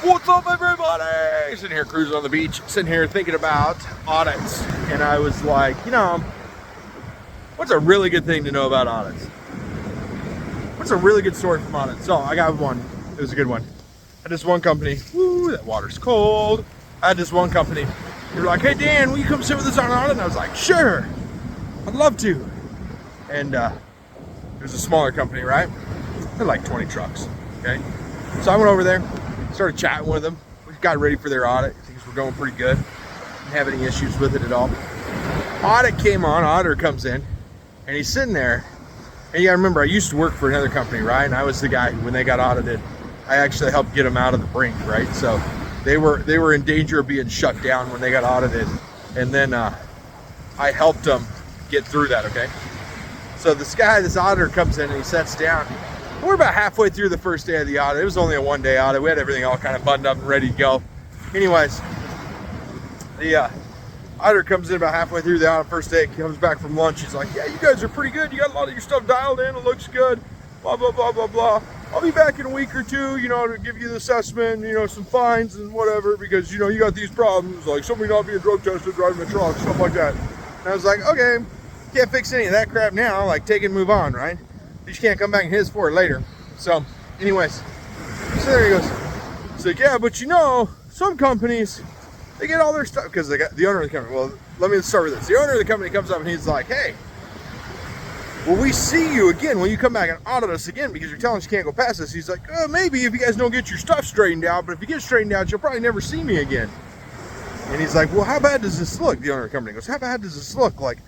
What's up, everybody? Sitting here cruising on the beach, sitting here thinking about audits. And I was like, you know, what's a really good thing to know about audits? What's a really good story from audits? So I got one. It was a good one. I had this one company. Woo, that water's cold. I had this one company. They were like, hey, Dan, will you come sit with us on an audit? And I was like, sure, I'd love to. And it was a smaller company, right? They had like 20 trucks, okay? So I went over there, started chatting with them. We got ready for their audit. Things were going pretty good. Didn't have any issues with it at all. Audit came on, auditor comes in, and he's sitting there. And you gotta remember, I used to work for another company, right? And I was the guy who, when they got audited, I actually helped get them out of the brink, right? So they were in danger of being shut down when they got audited. And then I helped them get through that, okay? So this auditor comes in and he sits down. We're about halfway through the first day of the audit. It was only a one-day audit. We had everything all kind of buttoned up and ready to go. Anyways, the auditor comes in about halfway through the audit first day, comes back from lunch. He's like, yeah, you guys are pretty good. You got a lot of your stuff dialed in. It looks good. Blah, blah, blah, blah, blah. I'll be back in a week or two, you know, to give you the assessment, you know, some fines and whatever, because, you know, you got these problems, like somebody not being drug tested, driving a truck, stuff like that. And I was like, okay, can't fix any of that crap now. Like, take it and move on, right? You just can't come back and hit us for it later. So, anyways, so there he goes. He's like, yeah, but you know, some companies, they get all their stuff, because they got the owner of the company. Well, let me start with this. The owner of the company comes up and he's like, hey, will we see you again when you come back and audit us again, because you're telling us you can't go past this? He's like, maybe if you guys don't get your stuff straightened out, but if you get straightened out, you'll probably never see me again. And he's like, well, how bad does this look? The owner of the company goes, how bad does this look? Like,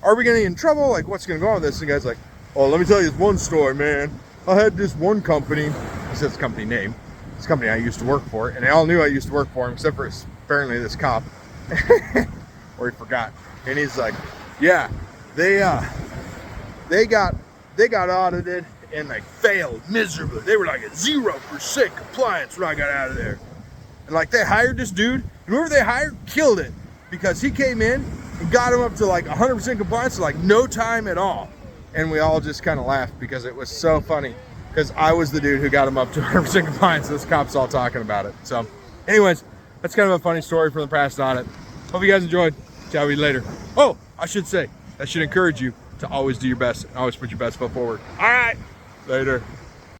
are we gonna get in trouble? Like, what's gonna go on with this? And the guy's like, oh, let me tell you this one story, man. I had this one company, he says the company name, this company I used to work for, and they all knew I used to work for him, except for apparently this cop, or he forgot. And he's like, yeah, they got audited and they failed miserably. They were like at 0% compliance when I got out of there. And like, they hired this dude, and whoever they hired killed it, because he came in and got him up to like 100% compliance in like no time at all. And we all just kind of laughed because it was so funny, because I was the dude who got him up to 100% compliance. This cop's all talking about it. So anyways, that's kind of a funny story from the past audit. Hope you guys enjoyed. Chat with you later. Oh, I should say, that should encourage you to always do your best and always put your best foot forward. All right, later.